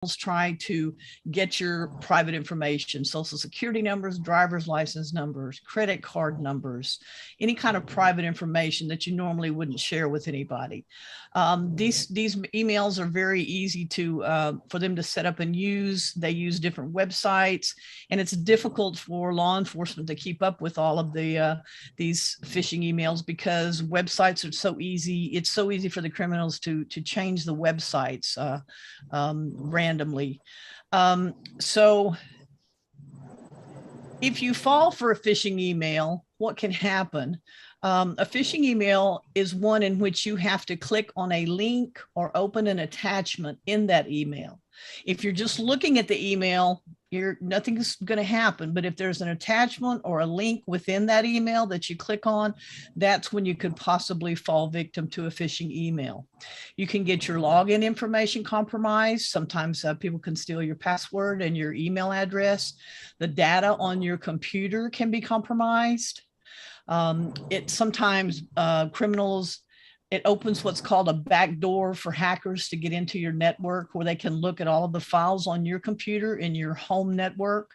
try to get your private information, social security numbers, driver's license numbers, credit card numbers, any kind of private information that you normally wouldn't share with anybody. These emails are very easy for them to set up and use. They use different websites, and it's difficult for law enforcement to keep up with all of these phishing emails because websites are so easy. It's so easy for the criminals to change the websites randomly. So if you fall for a phishing email, what can happen? A phishing email is one in which you have to click on a link or open an attachment in that email. If you're just looking at the email, nothing's going to happen. But if there's an attachment or a link within that email that you click on, that's when you could possibly fall victim to a phishing email. You can get your login information compromised. Sometimes people can steal your password and your email address. The data on your computer can be compromised. Sometimes criminals, it opens what's called a backdoor for hackers to get into your network where they can look at all of the files on your computer in your home network.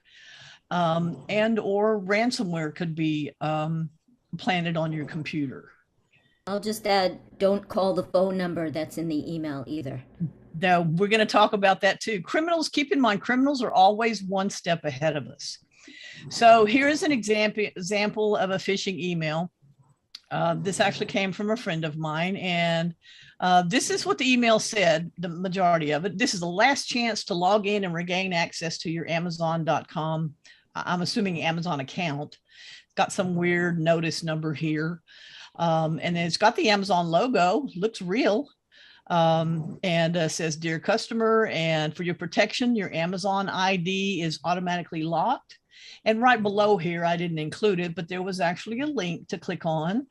And or ransomware could be planted on your computer. I'll just add, don't call the phone number that's in the email either. Now, we're going to talk about that too. Criminals, keep in mind, criminals are always one step ahead of us. So here's an example of a phishing email. This actually came from a friend of mine, and this is what the email said, the majority of it. This is the last chance to log in and regain access to your Amazon.com, I'm assuming Amazon account. It's got some weird notice number here. And then it's got the Amazon logo, looks real. And says, dear customer, and for your protection, your Amazon ID is automatically locked. And right below here, I didn't include it, but there was actually a link to click on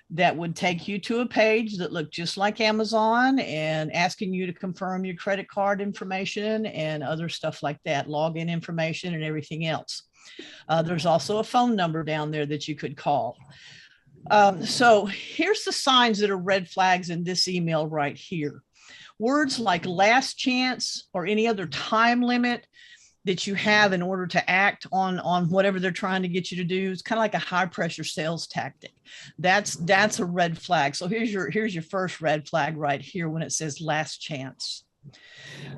that would take you to a page that looked just like Amazon and asking you to confirm your credit card information and other stuff like that, login information and everything else. There's also a phone number down there that you could call. So here's the signs that are red flags in this email right here. Words like last chance or any other time limit that you have in order to act on whatever they're trying to get you to do. It's kind of like a high pressure sales tactic. That's a red flag. So here's your first red flag right here when it says last chance.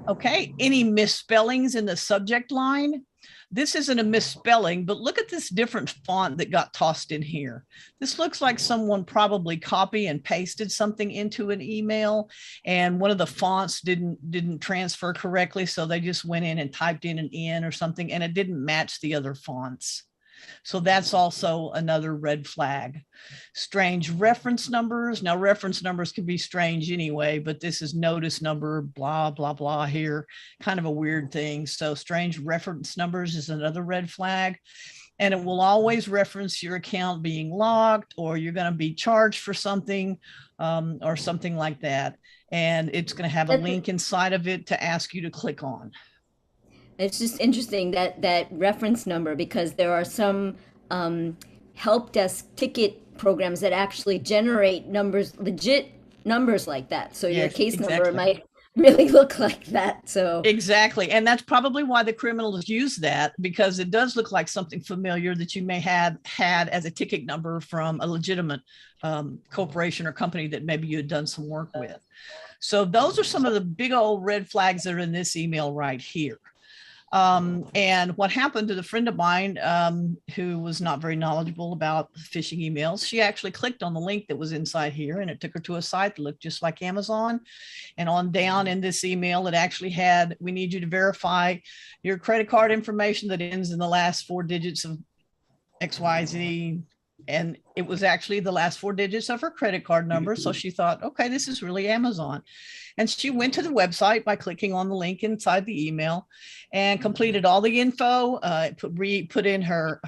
Okay, any misspellings in the subject line? This isn't a misspelling, but look at this different font that got tossed in here. This looks like someone probably copy and pasted something into an email, and one of the fonts didn't transfer correctly, so they just went in and typed in an N or something, and it didn't match the other fonts. So that's also another red flag. Strange reference numbers. Now, reference numbers can be strange anyway, but this is notice number, blah, blah, blah here, kind of a weird thing. So strange reference numbers is another red flag. And it will always reference your account being locked, or you're going to be charged for something or something like that. And it's going to have a link inside of it to ask you to click on. It's just interesting that reference number, because there are some help desk ticket programs that actually generate numbers, legit numbers like that. So your case number might really look like that. So exactly. And that's probably why the criminals use that, because it does look like something familiar that you may have had as a ticket number from a legitimate corporation or company that maybe you had done some work with. So those are some of the big old red flags that are in this email right here. And what happened to the friend of mine who was not very knowledgeable about phishing emails, she actually clicked on the link that was inside here, and it took her to a site that looked just like Amazon. And on down in this email, it actually had, we need you to verify your credit card information that ends in the last 4 digits of XYZ. And it was actually the last 4 digits of her credit card number. So she thought, okay, this is really Amazon. And she went to the website by clicking on the link inside the email and completed all the info, put in her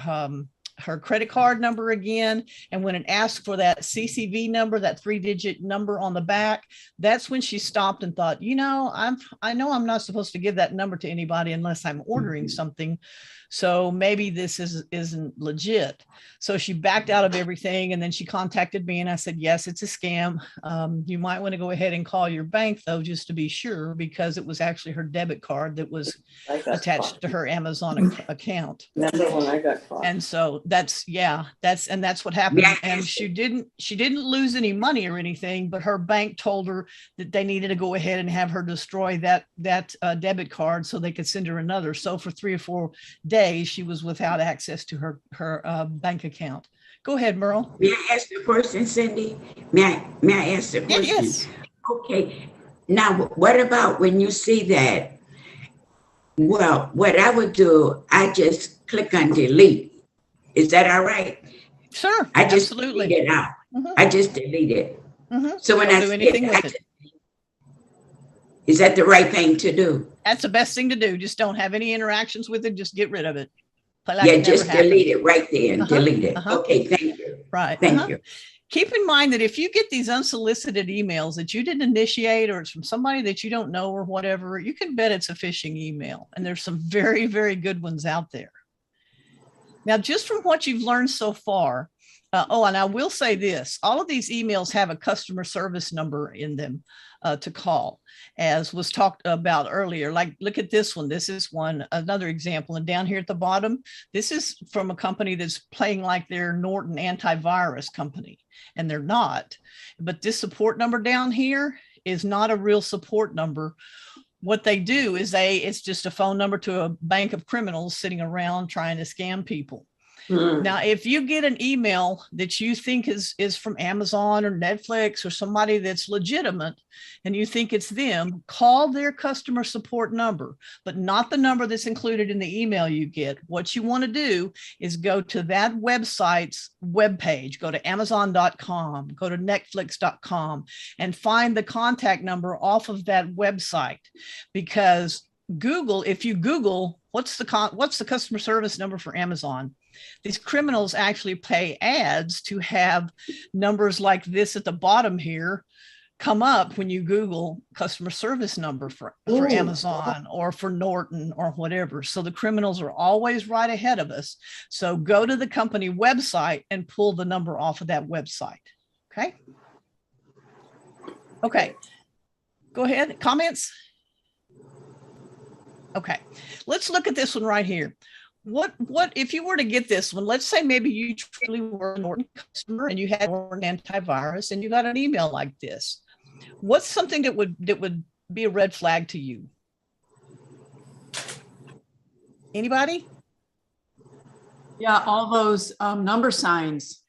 her credit card number again. And when it asked for that CCV number, that 3-digit number on the back, that's when she stopped and thought, I know I'm not supposed to give that number to anybody unless I'm ordering something. So maybe this isn't legit. So she backed out of everything. And then she contacted me and I said, yes, it's a scam. You might want to go ahead and call your bank though, just to be sure, because it was actually her debit card that was attached to her Amazon account. Remember when I got caught? And so that's what happened. And she didn't lose any money or anything, but her bank told her that they needed to go ahead and have her destroy that debit card so they could send her another. So for 3 or 4 days, she was without access to her bank account. Go ahead, Merle. May I ask the question, Cindy? May I ask the question? Yes. Okay. Now, what about when you see that? Well, what I would do, I just click on delete. Is that all right? Sure. I just absolutely delete it out. Mm-hmm. I just delete it. Mm-hmm. So when Don't I do anything with it. Is that the right thing to do? That's the best thing to do. Just don't have any interactions with it. Just get rid of it. Just delete it right there and delete it. Okay, thank you. Right. Thank you. Keep in mind that if you get these unsolicited emails that you didn't initiate, or it's from somebody that you don't know or whatever, you can bet it's a phishing email. And there's some very, very good ones out there. Now, just from what you've learned so far, and I will say this, all of these emails have a customer service number in them to call, as was talked about earlier. Like, look at this one. This is another example. And down here at the bottom, this is from a company that's playing like they're Norton antivirus company, and they're not. But this support number down here is not a real support number. What they do is it's just a phone number to a bank of criminals sitting around trying to scam people. Now, if you get an email that you think is from Amazon or Netflix or somebody that's legitimate and you think it's them, call their customer support number, but not the number that's included in the email you get. What you want to do is go to that website's webpage, go to Amazon.com, go to Netflix.com, and find the contact number off of that website. Because if you Google what's the customer service number for Amazon, these criminals actually pay ads to have numbers like this at the bottom here come up when you Google customer service number for Amazon or for Norton or whatever. So the criminals are always right ahead of us. So go to the company website and pull the number off of that website. Okay. Go ahead. Comments? Okay. Let's look at this one right here. What if you were to get this one? Let's say maybe you truly were a Norton customer and you had Norton antivirus and you got an email like this. What's something that would be a red flag to you? Anybody? Yeah, all those number signs.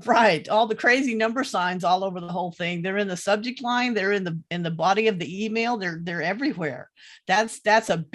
Right. All the crazy number signs all over the whole thing. They're in the subject line. They're in the body of the email. They're everywhere. That's a big